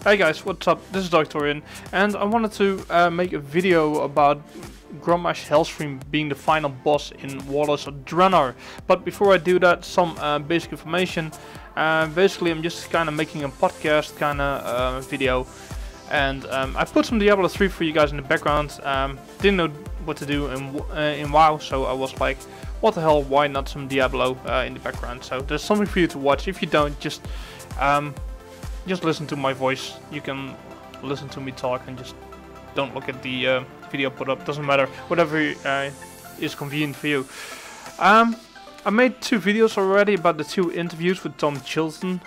Hey guys, what's up? This is Doctorian, and I wanted to make a video about Grommash Hellscream being the final boss in Warlords of Draenor. But before I do that, some basic information. Basically, I'm just kind of making a podcast kind of video, and I put some Diablo 3 for you guys in the background. Didn't know what to do in WoW, so I was like, what the hell, why not some Diablo in the background? So there's something for you to watch. If you don't, just listen to my voice. You can listen to me talk and just don't look at the video put up. Doesn't matter. Whatever is convenient for you. I made 2 videos already about the 2 interviews with Tom Chilton.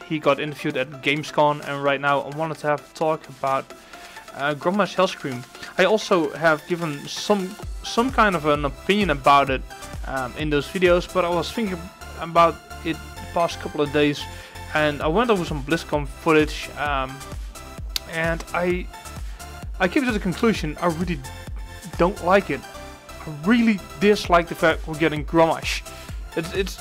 He got interviewed at Gamescom, and right now I wanted to have a talk about Grommash Hellscream. I also have given some kind of an opinion about it in those videos, but I was thinking about it the past couple of days. And I went over some BlizzCon footage, and I came to the conclusion I really don't like it. I really dislike the fact we're getting Grommash. It's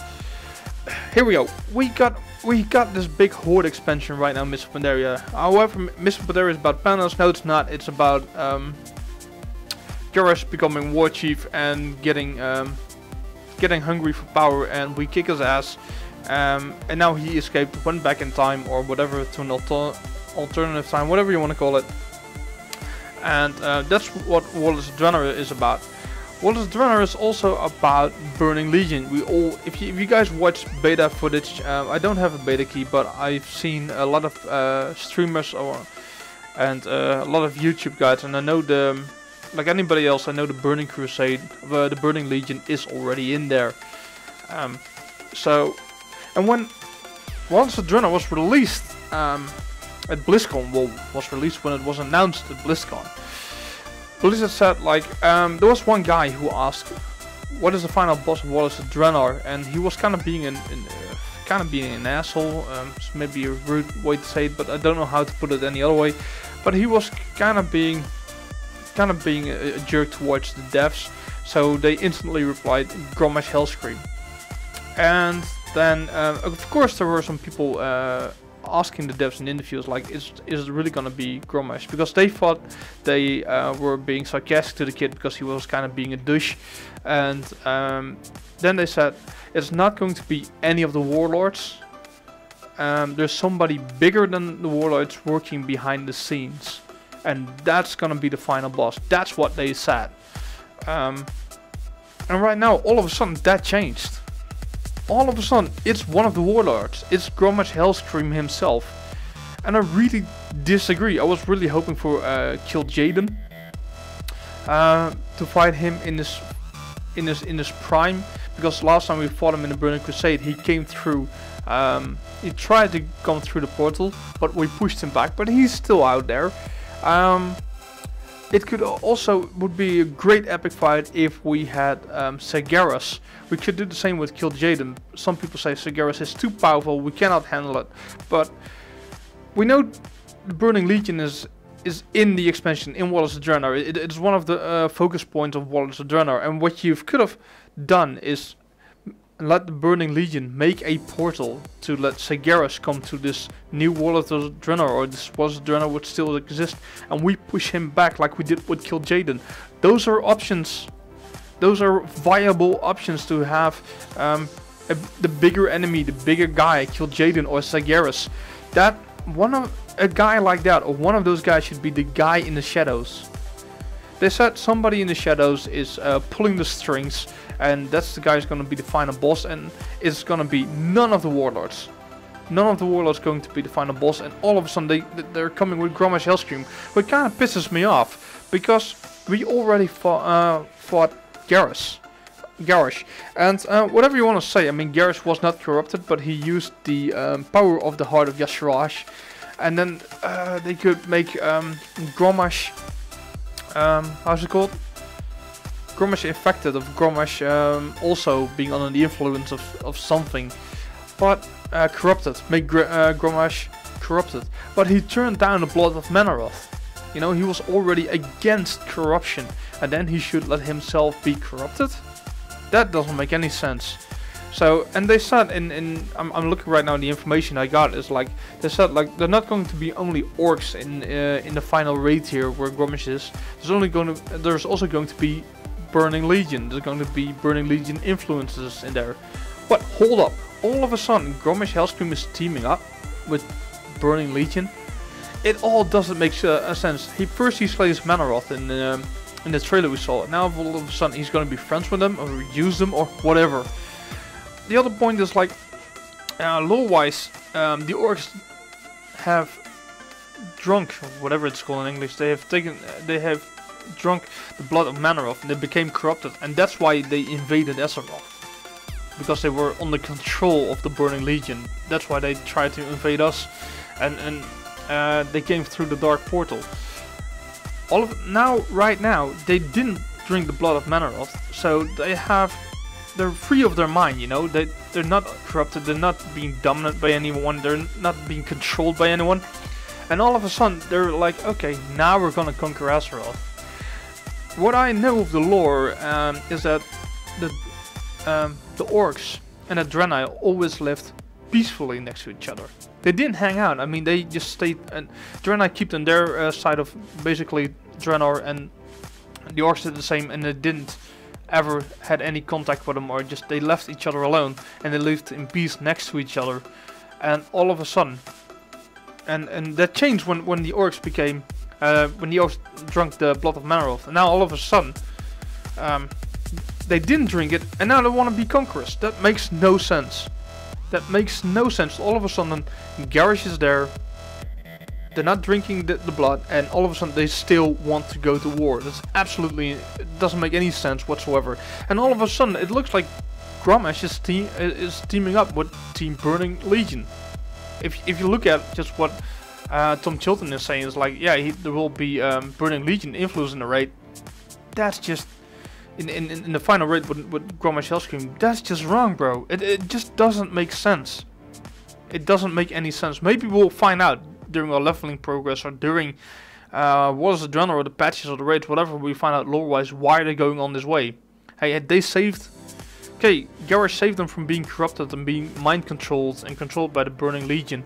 here we go. We got this big Horde expansion right now, Mists of Pandaria. However, Mists of Pandaria is about Panos. No, it's not. It's about Garrus becoming war chief and getting hungry for power, and we kick his ass. And now he escaped, went back in time, or whatever, to an alternative time, whatever you want to call it. And that's what Warlords of Draenor is about. Warlords of Draenor is also about Burning Legion. If you guys watch beta footage, I don't have a beta key, but I've seen a lot of streamers and a lot of YouTube guides, and I know like anybody else, I know the Burning Crusade, the Burning Legion is already in there. And when Warlords of Draenor was released at BlizzCon, well, was released when it was announced at BlizzCon, Blizzard said, like, there was one guy who asked, "What is the final boss of Warlords of Draenor?" And he was kind of being an asshole. It's maybe a rude way to say it, but I don't know how to put it any other way. But he was kind of being a jerk towards the devs. So they instantly replied, "Grommash Hellscream." And then, of course, there were some people asking the devs in interviews, like, is it really gonna be Grommash? Because they thought they were being sarcastic to the kid because he was kind of being a douche. And then they said, it's not going to be any of the warlords. There's somebody bigger than the warlords working behind the scenes. And that's gonna be the final boss. That's what they said. And right now, all of a sudden, that changed. All of a sudden, it's one of the warlords. It's Grommash Hellscream himself, and I really disagree. I was really hoping for Kill Jaden to fight him in this prime, because last time we fought him in the Burning Crusade, he came through. He tried to come through the portal, but we pushed him back. But he's still out there. It could also would be a great epic fight if we had Sargeras. We could do the same with Kill Jaden. Some people say Sargeras is too powerful, we cannot handle it. But we know the Burning Legion is in the expansion in Warlords of Draenor. It's one of the focus points of Warlords of Draenor. And what you could have done is let the Burning Legion make a portal to let Sargeras come to this new Warlords of Draenor, or this Warlords of Draenor would still exist, and we push him back like we did with Kill Jaden. Those are options. Those are viable options to have the bigger enemy, the bigger guy, Kill Jaden or Sargeras. A guy like that, or one of those guys, should be the guy in the shadows. They said somebody in the shadows is pulling the strings, and that's the guy who's going to be the final boss, and it's going to be none of the warlords. None of the warlords going to be the final boss, and all of a sudden they're coming with Grommash Hellscream, which kind of pisses me off, because we already fought Garrus. And whatever you want to say, I mean, Garrus was not corrupted, but he used the power of the Heart of Yasharash, and then they could make Grommash, how's it called? Grommash infected, of Grommash also being under the influence of something, but corrupted, make Grommash corrupted. But he turned down the blood of Manaroth. You know, he was already against corruption, and then he should let himself be corrupted? That doesn't make any sense. So, and they said I'm looking right now, the information I got is like, they said like they're not going to be only orcs in the final raid here where Grommash is. There's also going to be Burning Legion. There's going to be Burning Legion influences in there. What? Hold up! All of a sudden, Grommash Hellscream is teaming up with Burning Legion. It all doesn't make sense. He slays Manaroth in the trailer we saw. Now all of a sudden he's going to be friends with them or use them or whatever. The other point is like, lore-wise, the orcs have drunk, whatever it's called in English. They have drunk the blood of Manaroth and they became corrupted, and that's why they invaded Azeroth. Because they were under control of the Burning Legion. That's why they tried to invade us, and they came through the Dark Portal. Right now, they didn't drink the blood of Manaroth, so they're free of their mind, you know. They're not corrupted, they're not being dominant by anyone, they're not being controlled by anyone. And all of a sudden, they're like, okay, now we're gonna conquer Azeroth. What I know of the lore is that the orcs and the Draenei always lived peacefully next to each other. They didn't hang out. I mean, they just stayed, and Draenei kept on their side of basically Draenor, and the orcs did the same, and they didn't ever had any contact with them, or just they left each other alone, and they lived in peace next to each other. And all of a sudden, and that changed when the orcs became, when the orcs drank the blood of Manaroth, and now all of a sudden, they didn't drink it, and now they want to be conquerors. That makes no sense. That makes no sense. All of a sudden, Garrosh is there. They're not drinking the blood, and all of a sudden they still want to go to war. That's absolutely, it doesn't make any sense whatsoever. And all of a sudden, it looks like Grommash is teaming up with Team Burning Legion. If you look at just what Tom Chilton is saying, is like, yeah, there will be Burning Legion influence in the raid. That's just in the final raid with Grommash Hellscream. That's just wrong, bro. It just doesn't make sense. It doesn't make any sense. Maybe we'll find out during our leveling progress, or during what is the Draenor or the patches or the raids, whatever. We find out lore-wise why they're going on this way. Hey, they saved. Okay, Garrosh saved them from being corrupted and being mind controlled and controlled by the Burning Legion,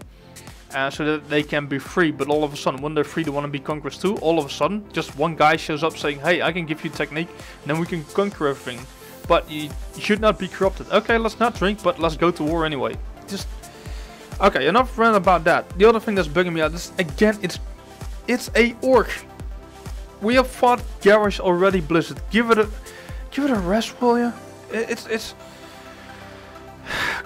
so that they can be free. But all of a sudden, when they're free, they want to be conquerors too. All of a sudden, just one guy shows up saying, "Hey, I can give you technique, and then we can conquer everything. But you should not be corrupted." Okay, let's not drink, but let's go to war anyway. Just okay. Enough rant about that. The other thing that's bugging me out is, again, it's a orc. We have fought Garrosh already, Blizzard. Give it a rest, will ya? It's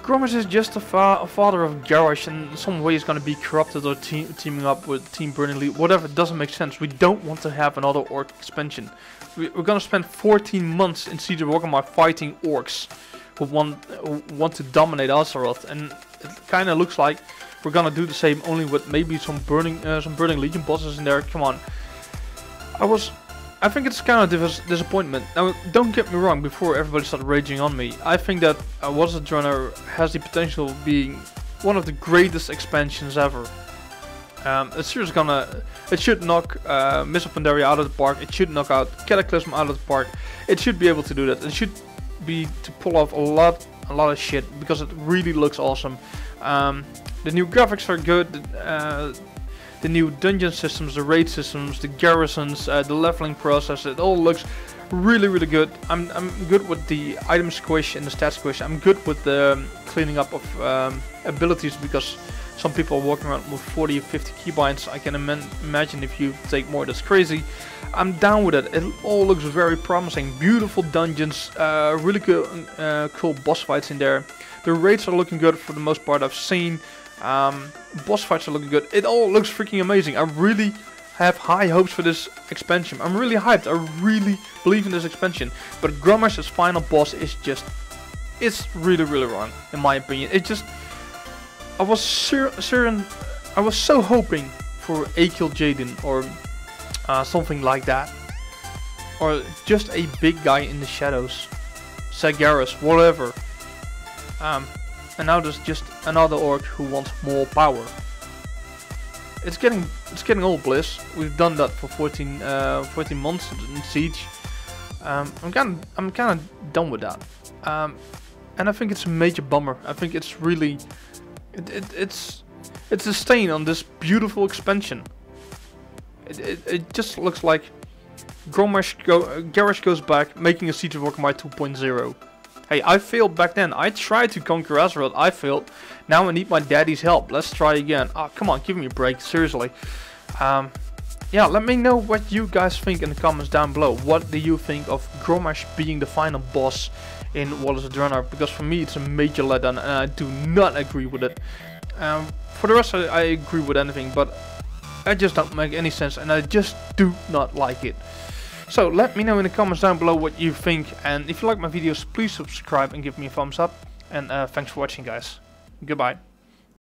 Grommash is just a father of Garrosh, and in some way he's going to be corrupted or teaming up with Team Burning Legion. Whatever, it doesn't make sense. We don't want to have another orc expansion. We're going to spend 14 months in Siege of Orgrimmar fighting orcs who want to dominate Azeroth, and it kind of looks like we're going to do the same, only with maybe some Burning Legion bosses in there. Come on. I think it's kind of disappointment. Now, don't get me wrong, before everybody started raging on me, I think that WOD has the potential of being one of the greatest expansions ever. It should knock Mists of Pandaria out of the park. It should knock out Cataclysm out of the park. It should be able to do that. It should be to pull off a lot of shit, because it really looks awesome. The new graphics are good. The new dungeon systems, the raid systems, the garrisons, the leveling process, it all looks really, really good. I'm good with the item squish and the stat squish. I'm good with the cleaning up of abilities, because some people are walking around with 40 or 50 keybinds. I can imagine if you take more, that's crazy. I'm down with it. It all looks very promising. Beautiful dungeons, really good, cool boss fights in there. The raids are looking good for the most part I've seen. Boss fights are looking good. It all looks freaking amazing. I really have high hopes for this expansion. I'm really hyped. I really believe in this expansion. But Grommash's final boss is just, it's really, really wrong, in my opinion. It just, I was so hoping for a Kill Jaden or something like that, or just a big guy in the shadows, Sagaris, whatever. And now there's just another orc who wants more power. It's getting old, Bliss. We've done that for 14 months in Siege. I'm kind of done with that. and I think it's a major bummer. I think it's really, it's a stain on this beautiful expansion. It just looks like Garrosh goes back, making a Siege of Orgrimmar 2.0. Hey, I failed back then. I tried to conquer Azeroth. I failed. Now I need my daddy's help. Let's try again. Oh, come on, give me a break. Seriously. Yeah, let me know what you guys think in the comments down below. What do you think of Grommash being the final boss in Wallace of Draenor? Because for me it's a major letdown and I do not agree with it. For the rest I agree with anything, but it just don't make any sense and I just do not like it. So let me know in the comments down below what you think, and if you like my videos please subscribe and give me a thumbs up, and thanks for watching guys. Goodbye.